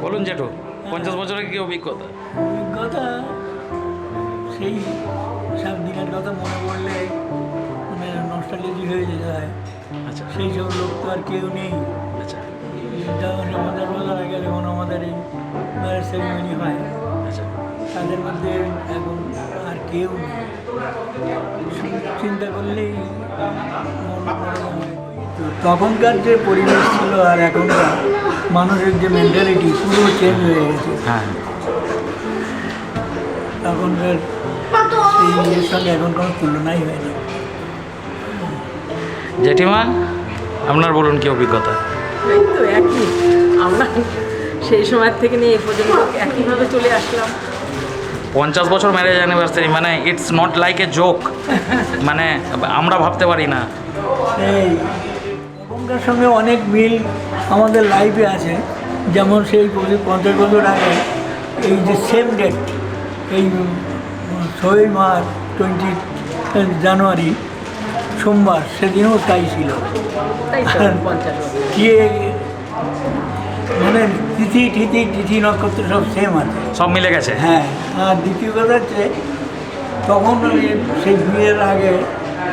বলুন জেঠু, 50 বছরের কি অভিজ্ঞতা? অভিজ্ঞতা সেই সব দিনের কথা মনে পড়লে মানে নস্টালজি হয়ে যেতে হয়। আচ্ছা সেই সব লোক তো আর কেউ নেই। আচ্ছা যেমন 50 বছর আগে যখন আমাদের এই ম্যারেজ সেরিমনি হয়, আচ্ছা তাদের মধ্যে এখন আর কেউ নেই। চিন্তা করলেই মন অন্যরকম হয়। তো তখনকার যে পরিবেশ ছিল আর এখনকার মানুষের যে মেন্টালিটি পুরো চেঞ্জ হয়ে গেছে। হ্যাঁ, তখনকার সেই ইয়ের সঙ্গে এখন কোনো তুলনাই হয় না। জেঠিমা আপনার বলুন কি অভিজ্ঞতা? এই তো একই, আমরা সেই সময় থেকে নিয়ে এ পর্যন্ত একইভাবে চলে আসলাম। 50 বছর ম্যারেজ অ্যানিভার্সারি মানে it's not like a joke, মানে আমরা ভাবতে পারি না। সেই তখনকার সঙ্গে অনেক মিল আমাদের লাইফে আছে। যেমন সেই 50 বছর আগে এই যে সেম ডেট, এই 6 মার্চ 20 জানুয়ারি সোমবার, সেদিনও তাই ছিল। তাই তো 50 বছর। কি মানে তিথি নক্ষত্র সব সেম আছে। সব মিলে গেছে। হ্যাঁ, আর দ্বিতীয় কথা হচ্ছে তখন সেই বিয়ের আগে,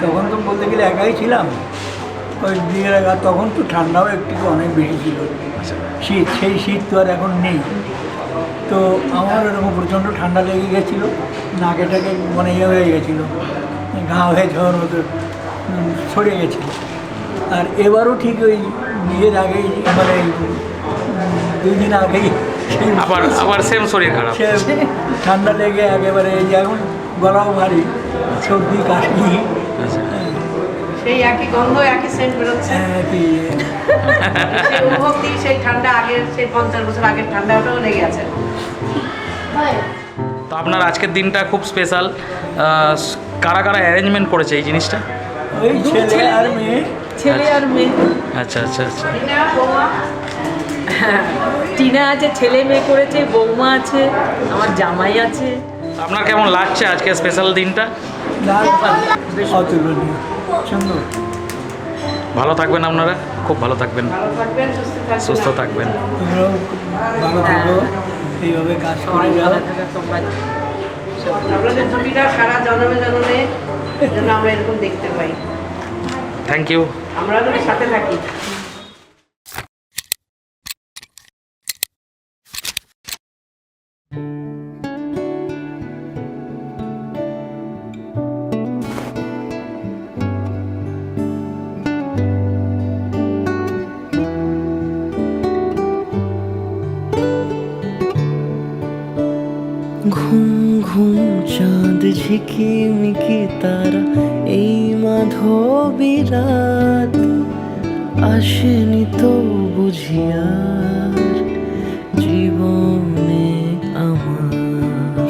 তখন তো বলতে গেলে একাই ছিলাম। ওই বিয়ের আগে তখন তো ঠান্ডাও একটু অনেক বেশি ছিল। আচ্ছা শীত, সেই শীত তো আর এখন নেই। তো আমার এরকম প্রচণ্ড ঠান্ডা লেগে গেছিলো, নাকে টাকে মানে ইয়ে হয়ে গেছিলো, ঘা হয়ে যাওয়ার মতো ছড়ে গেছিলো। আর এবারও ঠিক ওই বিয়ের আগেই মানে 2 দিন আগেই সেই আবার সেম শরীর খারাপ। সে ঠান্ডা লেগে একেবারে এই যে এখন গলাও ভারী, সর্দি কাশি। আচ্ছা সেই একই গন্ধ, একই সেন্ট বেরোচ্ছে। কি সেই অনুভূতি, সেই ঠান্ডা আগের, সেই 50 বছর আগের ঠান্ডা ওটাও লেগে আছে। তো আপনার আজকের দিনটা খুব স্পেশাল। কারা কারা অ্যারেঞ্জমেন্ট করেছে এই জিনিসটা? ওই ছেলে আর মেয়ে। ছেলে আর মেয়ে। আচ্ছা আচ্ছা আচ্ছা টিনা, বৌমা, হ্যাঁ, টিনা আছে, ছেলে মেয়ে করেছে, বৌমা আছে, আমার জামাই আছে। তো আপনার কেমন লাগছে আজকে স্পেশাল দিনটা? অতুলনীয়, সুন্দর। ভালো থাকবেন আপনারা, খুব ভালো থাকবেন, ভালো থাকবেন, সুস্থ থাকবেন। তোমরাও ভালো থাকো, এইভাবে কাজ করে যাও। ভালো থাকা তোমরা। আপনাদের জুটিটা সারা জন্মে জন্মে যেন আমরা এরকম দেখতে পাই। Thank you. আমরা যদি সাথে থাকি। ঘুম ঘুম চাঁদ ঝিকিমিকি তারা, এই মাধবী রাত আসেনি তো বুঝিয়ার জীবনে আমার।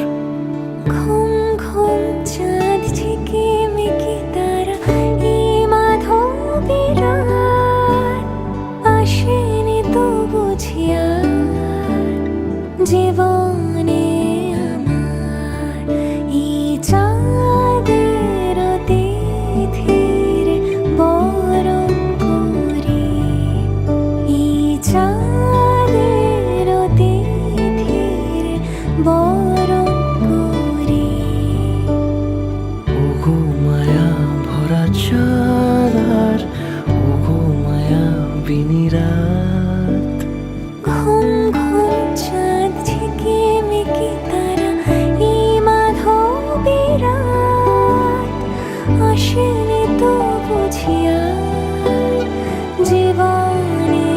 ঘুম ঘুম চাঁদ ঝিকিমিকি তারা, এই মাধবী রাত আসেনি তো বুঝিয়া জীবনে আমার। এই চাঁদের তিথির বরণ করি, এই চাঁদের তিথির বরণ করি। ওগো মায়া ভরা চাঁদ, ওগো মায়া বিনিরাত। ঘুম ঘুম চাঁদ ঝিকিমিকি তারা, এই মাধবী রাত আসেনি তো বুঝিয়া জীবনে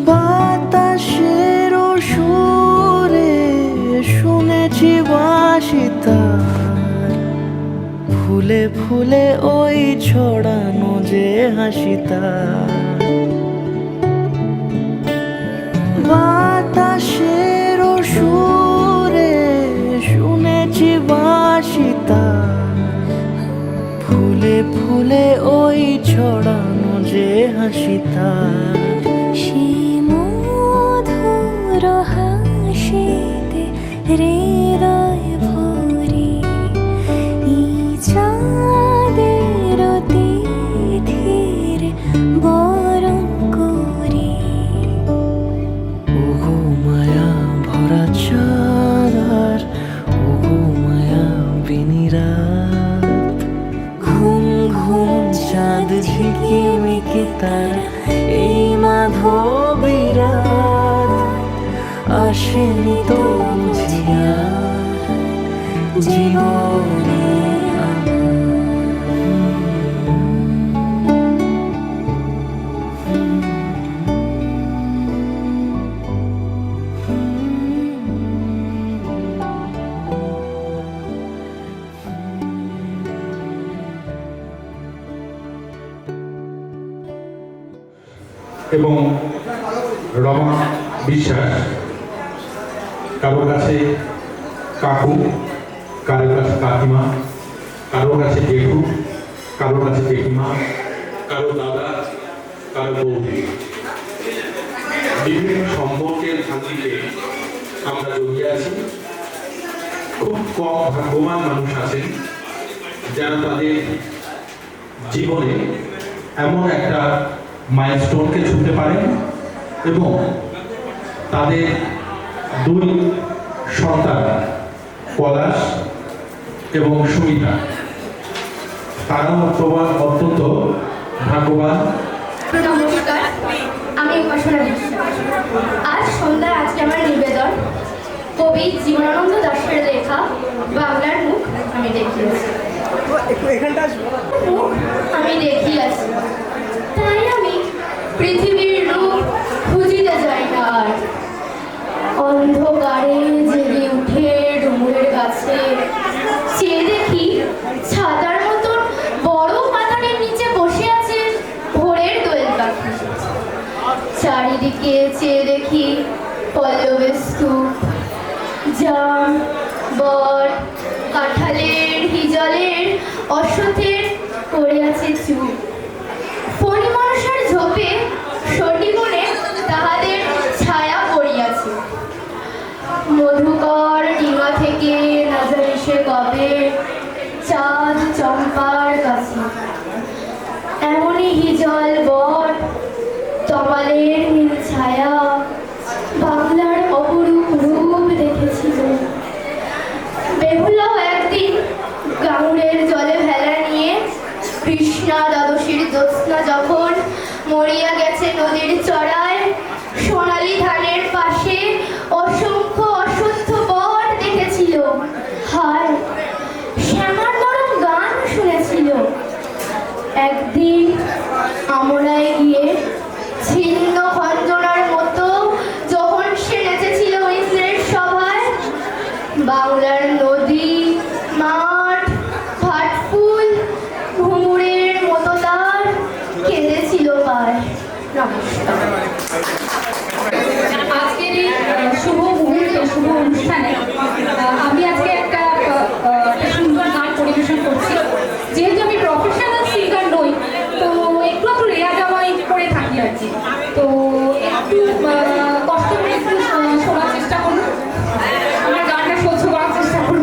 বাতাসের সুরে শুনেছি বাঁশি তার, ফুলে ফুলে ওই ছড়ানো যে হাসি তার। বাতাসের সুরে শুনেছি বাঁশি তার, ফুলে ফুলে ওই ছড়ানো যে হাসি তার। আসেনি তো বুঝিয়া জীবনে এবং রমা বিশ্বাস, কারো কাছে কাকু, কারো কাছে কাকিমা, কারো কাছে জেঠু, কারো কাছে জেঠিমা, কারো দাদা, কারো বৌদি। বিভিন্ন সম্পর্কের খাতিরে আমরা জড়িয়ে আছি। খুব কম ভাগ্যবান মানুষ আছেন যারা তাদের জীবনে এমন একটা মাইলস্টোনকে ছুঁতে পারেন এবং তাদের দুই সন্তান পলাশ এবং সুমিতা তারা অত্যন্ত ভাগ্যবান। নমস্কার, আমি উপাসনা বিশ্বাস। আজ সন্ধ্যায় আজকে আমার নিবেদন কবি জীবনানন্দ দাশের লেখা বাংলার মুখ আমি দেখিয়েছি। মুখ আমি দেখিয়াছি, তাই আমি পৃথিবীর রূপ খুঁজিতে যাই না আর। অন্ধকারে জেগে উঠে ডুমুরের গাছে চেয়ে দেখি ছাতার মতন বড় পাতারের নিচে বসে আছে ভোরের দোয়েল পাখি। চারিদিকে চেয়ে দেখি পল্লবের স্তূপ, জাম, বট, কাঁঠালের, হিজলের, অশ্বথের পড়ে আছে চুপ। ফণি মানুষের ঝোপে সটিগুণে তাহাদের ছায়া পড়িয়াছে। মধুকর ডিঙা থেকে নাজারিসে কবে চাঁদ চম্পার কাছে। এমনই হিজল, বট, তমালের নীল ছায়া বাংলার অপরূপ রূপ দেখেছিল। বেহুলাও একদিন গাঙুরের জলে ভেলা নিয়ে কৃষ্ণা দ্বাদশীর জ্যোৎস্না যখন মরিয়া গেছে নদীর চড়ায়, সোনালী ধানের পাশে অসংখ্য অশ্বত্থ বট দেখেছিল। হায়, শ্যামার নরম গান শুনেছিল। একদিন আমরায় গিয়ে ছিন্ন খঞ্জনার মতো যখন সে নেচেছিল ইন্দ্রের সভায়, বাংলার নদী, মাঠ, ভাটফুল, ঘুঙুরের মতো তার কেঁদেছিল পায়। নমস্কার। আজকের এই শুভ মুহূর্তে, শুভ অনুষ্ঠানে আমি আজকে একটা সুন্দর গান পরিবেশন করছি। যেহেতু আমি প্রফেশনাল সিঙ্গার নই, তো একটু একটু রেয়াজ আমি করে থাকি আর কি। তো একটু কষ্ট করে একটু শোনার চেষ্টা করুন, আমার গানটা সহ্য করার চেষ্টা করুন।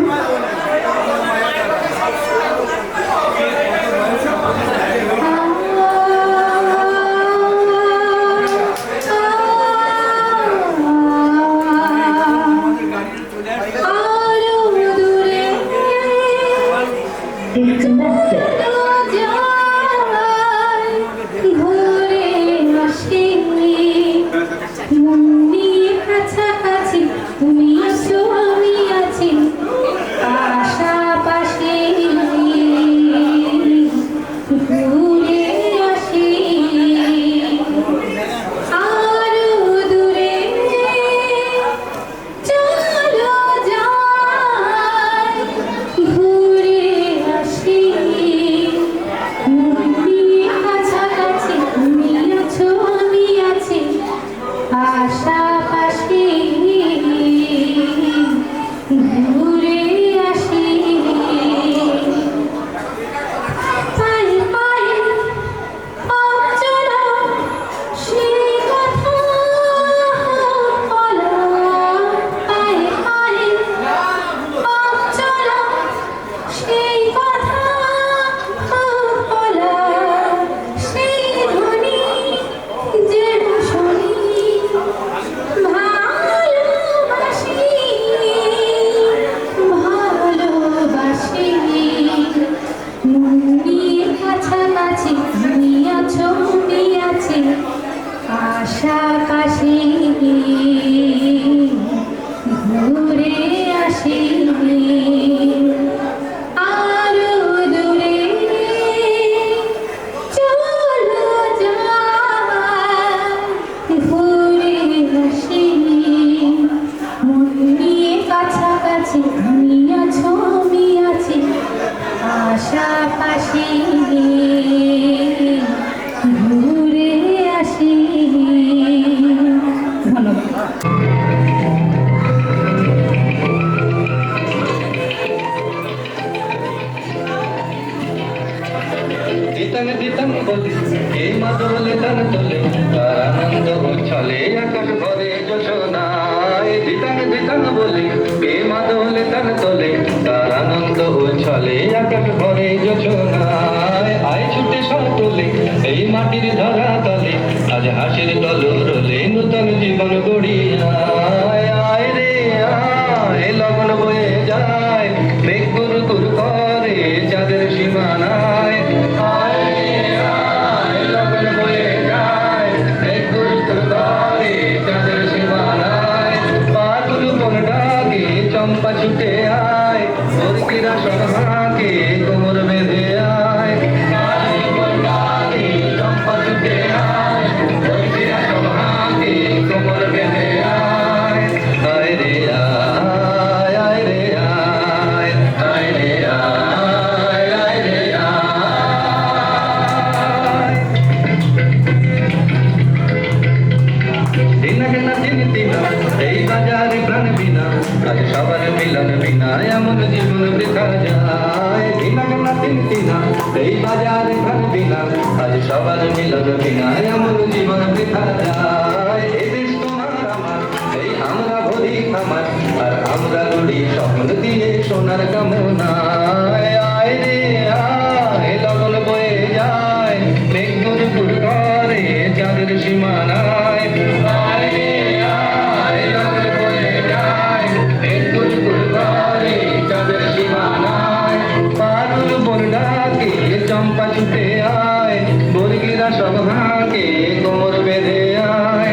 পাশাপাশি ঘুরে আসি। ধন্যবাদ। দিতাং দিতাং বলি এই মাদলে তার তলে তার আনন্দ উচ্ছলে আকাশ ভরে যোজনায়। দিতাং দিতাং বলি এই মাদলে তার তলে তার আনন্দ উচ্ছলে আকাশ ভরে যোজনায়। আয় ছুটে সকলে এই মাটির ধরা তলে আজ হাসির দল রলে নূতন জীবন গড়িয়ায়। আয় রে আয় লগন বয়ে যায় মেঘ গুর গুর করে চাঁদের সীমানায়। আয় রে আয় লগন বয়ে যায় মেঘ গুর গুর করে চাঁদের সীমানায়। পাগল মন ডাকে চম্পা ছুটে আয় মুরগিরা সভাকে কোমর বেঁধে আয়। পাগল মন ডাকে চম্পা ছুটে আয় মুরগিরা সভাকে কোমর বেঁধে আয়। আয় রে আয় আয় রে আয় আয় রে আয় আয় রে আয়। দিনা কেনা দিন দিনা এই বাজারে প্রাণ বিনা আজ সবার মিলন বিনা এমন জীবন বৃথা যায়। দিনা কেনা দিন দিনা এই বাজারে প্রাণ বিনা আজ সবার মিলন বিনা এমন জীবন বৃথা যায়। এই দেশ তোমার আমার এই আমরা ভরি আমার আর আমরা লড়ি স্বপ্ন দিয়ে সোনার কামনায়। আয় রে আয় লগন বয়ে যায় মেঘ গুর গুর করে চাঁদের সীমানায়। আয় রে আয় লগন বয়ে যায় মেঘ গুর গুর করে চাঁদের সীমানায়। পাগল বন ডাকে চম্পা ছুটে আয় মুরগিরা সব হাঁকে কোমর বেঁধে আয়।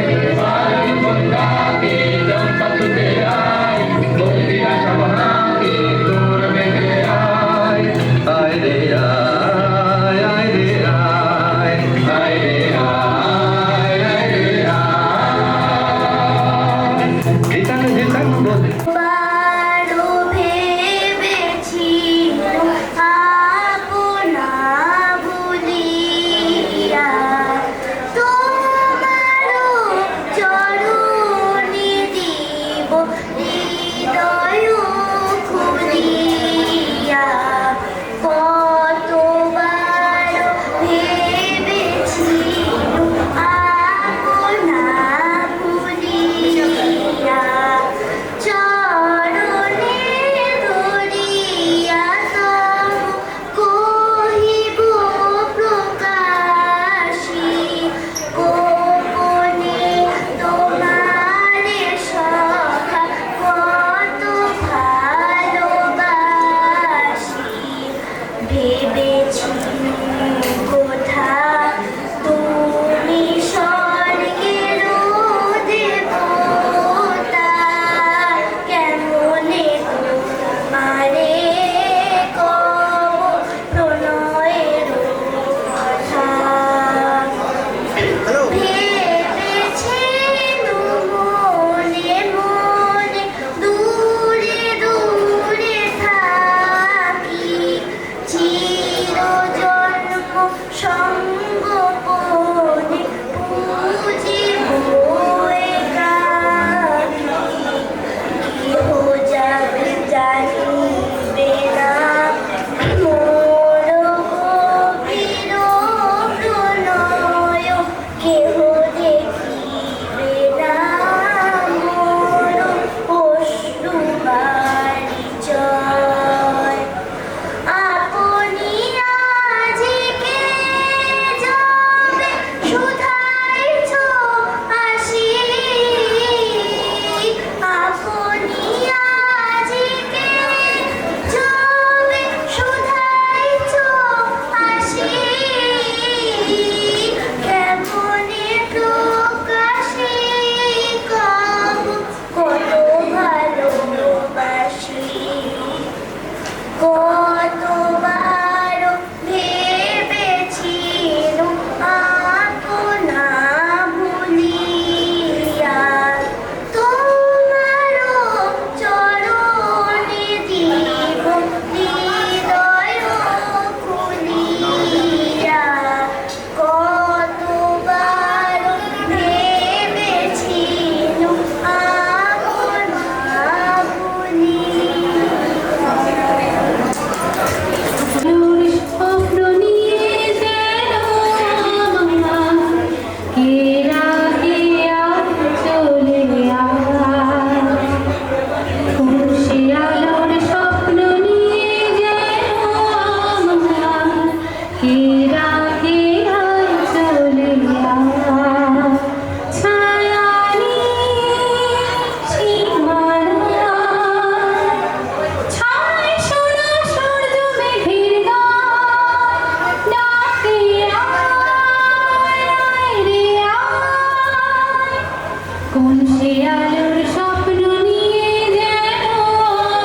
কোন সে আলোর স্বপ্ন নিয়ে যেন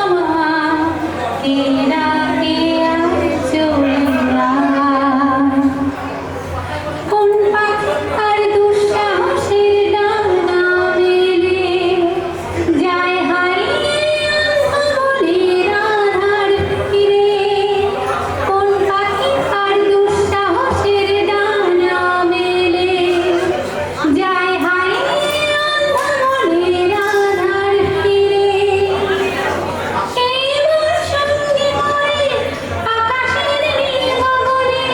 আমার কে ডাকে আর চলে যায়। কোন পাখি আর দুঃসাহসের ডানা মেলে যায় হারিয়ে আঁধারের আধার ফিরে। কোন পাখি আর দুঃসাহসের ডানা মেলে যায় হারিয়ে আঁধারের আধার ফিরে। এইবার সঙ্গে করে আকাশের নীল গগনে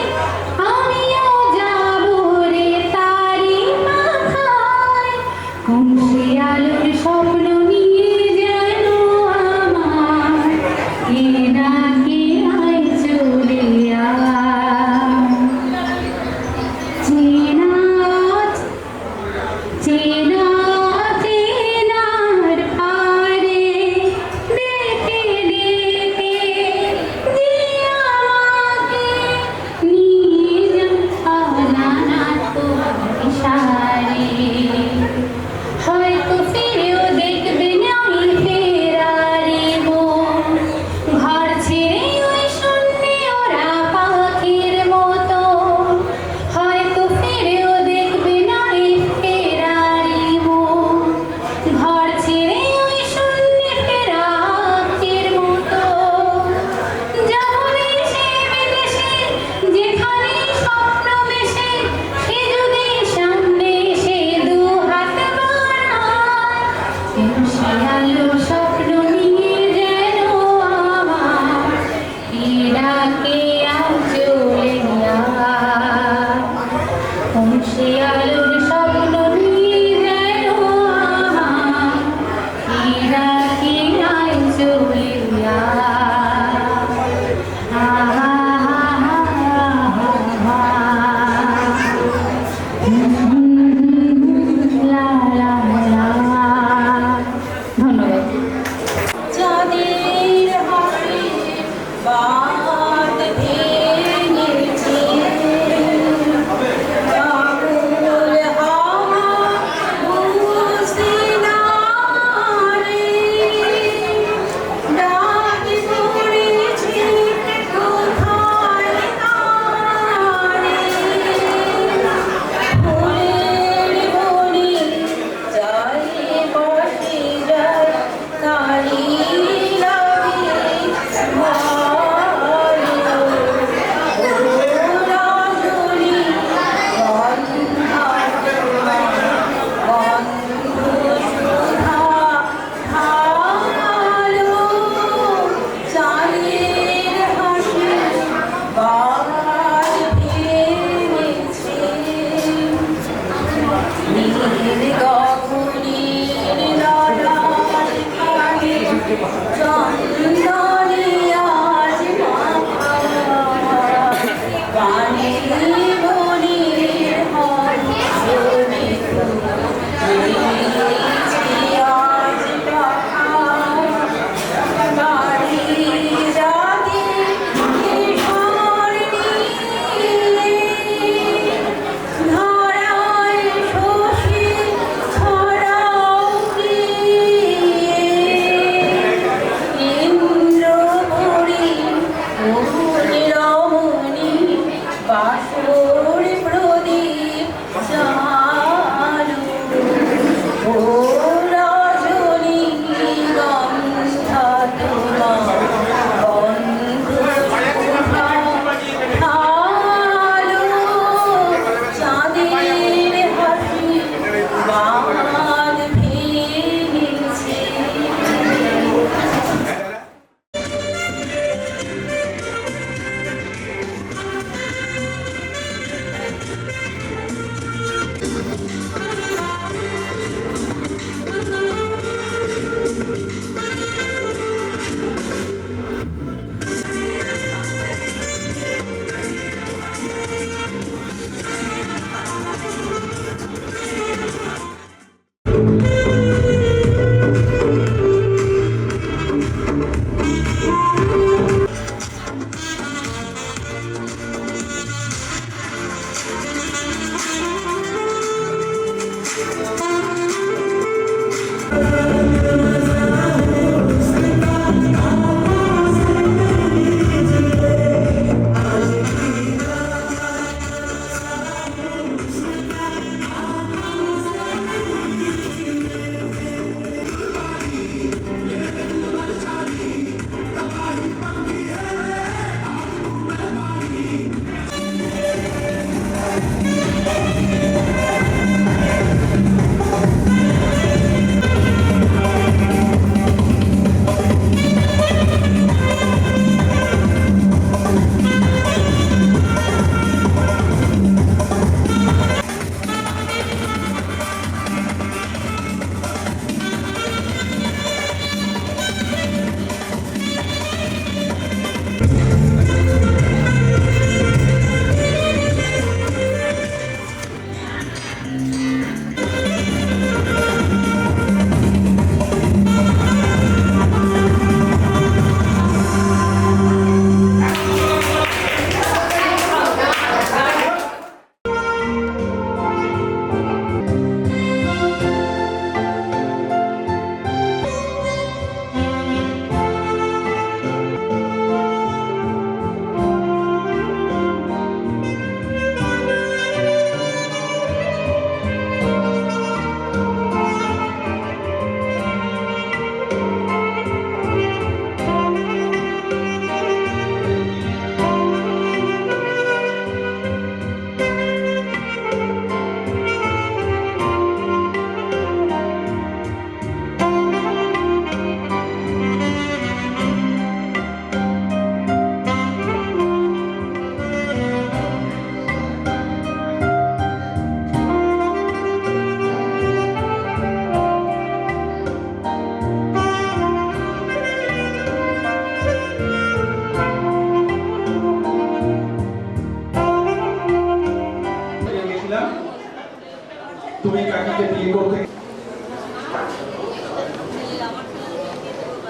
আমিও যাব রে তারি মাথায়। কোন সে আলোর স্বপ্ন নিয়ে যেন আমার কে ডাকে আয় চলে আয়। চেনা চেনা চেনার পারে ডেকে ডেকে যে আমাকে নিয়ে যানা তো ইশারে। হয়তো ফিরেও দেখবে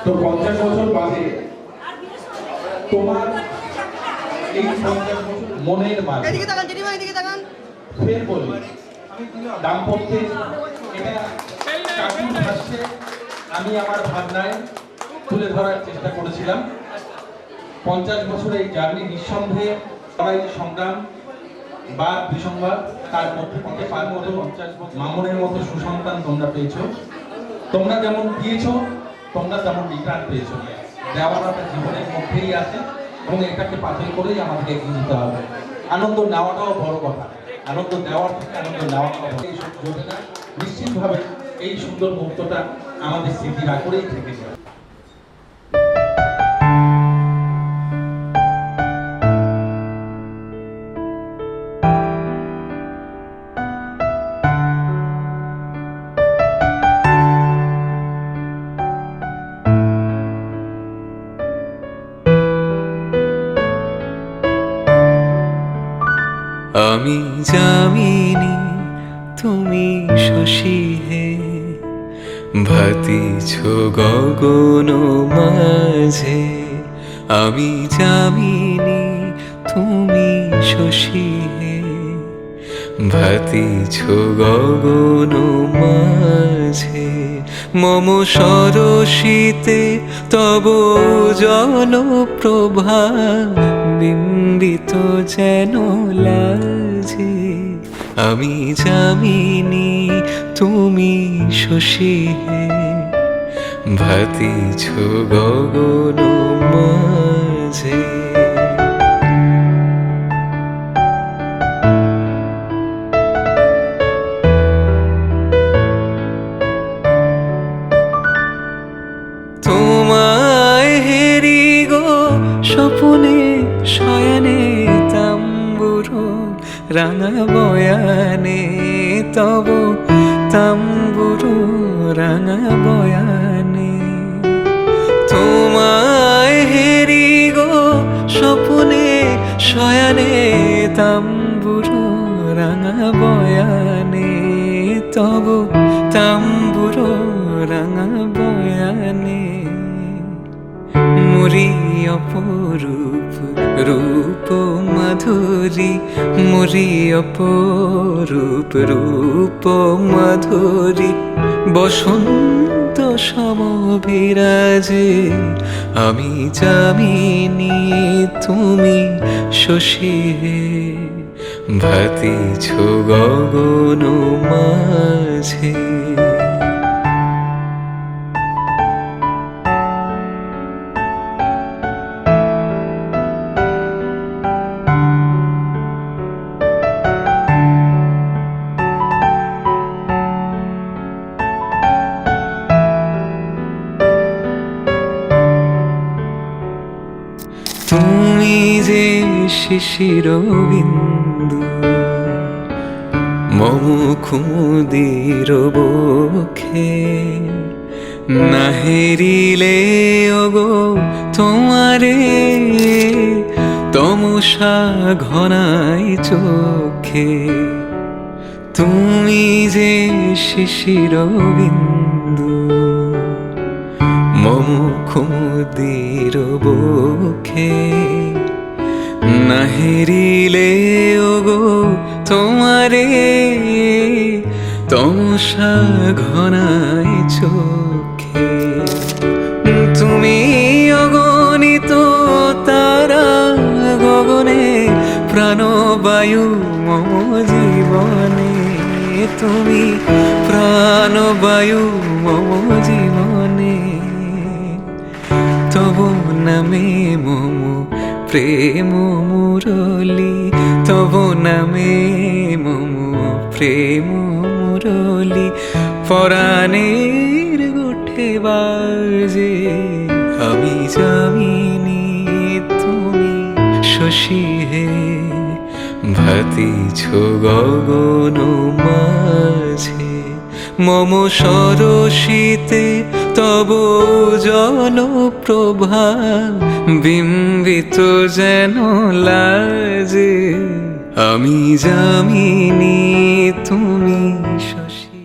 তো 50 বছর বাদে তোমার এই 50 বছর মনের মাঝে ফের বলি দাম্পত্যে এটা কাকুর ভাষ্যে আমি আমার ভাবনায় তুলে ধরার চেষ্টা করেছিলাম। 50 বছর এই জার্নি নিঃসন্দেহে লড়াই সংগ্রাম বা বিসংবাদ তার মধ্যে থেকে পার মতো 50 বছর মামুনের মতো সুসন্তান তোমরা পেয়েছো। তোমরা যেমন দিয়েছো তোমরা তেমন রিটার্ন পেয়েছো। দেওয়াটা জীবনের মধ্যেই আছে এবং এটাকে পাথর করেই আমাদেরকে এগিয়ে যেতে হবে। আনন্দ নেওয়াটাও বড় কথা, আনন্দ দেওয়ার থেকে আনন্দ নেওয়াটাও এই যোজনা নিশ্চিতভাবে এই সুন্দর মুহূর্তটা আমাদের স্মৃতির আঁকড়েই থেকে যাবে। আমি যামিনী তুমি শশী হে, ভাতিছ গগন মাঝে। আমি যামিনী তুমি শশী হে, ভাতিছ গগন মাঝে। মম সরসিতে তব জনপ্রভা, বিম্বিত যেন লাজে। আমি যামিনী তুমি শশী হে, ভাতিছ গগন মাঝে। তোমায় হেরি গো স্বপনে শয়নে, তাম্বুরো রাঙা বয়ানে তব তাম্বুরো রাঙা বয়ানে। তোমায় হেরি গো স্বপনে শয়নে, তাম্বুরো রাঙা বয়ানে তব তাম্বুরো রাঙা বয়ানে। মুরি অপরূপ রূপ মাধুরী, মুরি অপরূপ রূপ মাধুরী, বসন্ত সমবিরাজে। আমি যামিনী তুমি শশী হে, ভাতিছ গগন মাঝে। তুমি যে শিশির বিন্দু মম ক্ষুদির বক্ষে, না হেরিলে ওগো তোমারে তমসা ঘনাই চোখে। তুমি যে শিশির বিন্দু মম ক্ষুদির বক্ষে, না হেরিলে ওগো তোমারে তমসা ঘনাই চোখে। তুমি অগণিত তারা গগনে, প্রাণবায়ু মম জীবনে। তুমি প্রাণবায়ু মম জীবনে, তব নামে মম প্রেম মুরলী, তব নামে মম প্রেম মুরলী। পরাণের গুঠে বাজে। আমি যামিনী তুমি শশী হে, ভাতিছ গগন মাঝে। মম সরসিতে তব জনপ্রভা, বিম্বিত যেন লাজে। আমি যামিনী তুমি শশী।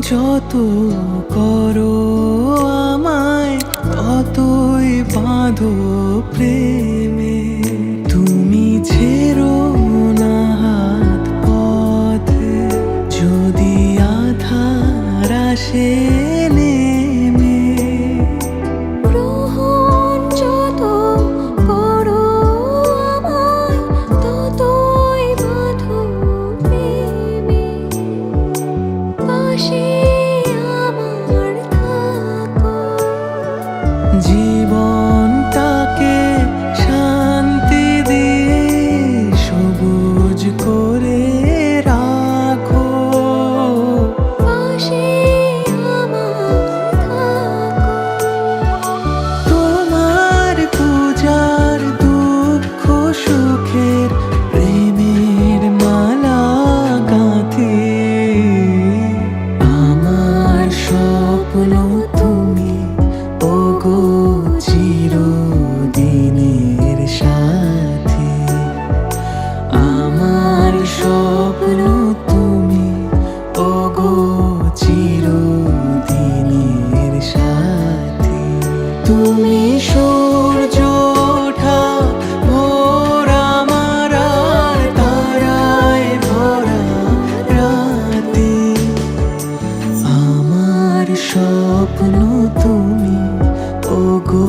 যত করো আমায় ততই বাঁধো প্রেমে তুমি ছেড়ো না হাত পথে যদি আধার আসে নেমে গ্রহণ যত করো আমায় ততই বাঁধো প্রেমে পাশে আমার থাকো জীবনটাকে শান্তি দিয়ে সবুজ করে রাখো পাশে আমার থাকো তোমার পূজার দুঃখ সুখের প্রেমের মালা গাঁথি আমার স্বপ্ন তুমি ওগো চিরদিনের সাথী আমার স্বপ্ন তুমি ওগো চিরদিনের সাথী তুমি সূর্য ওঠা ভোর আমার আর তারায় ভরা রাতে আমার স্বপ্ন তুমি ওগো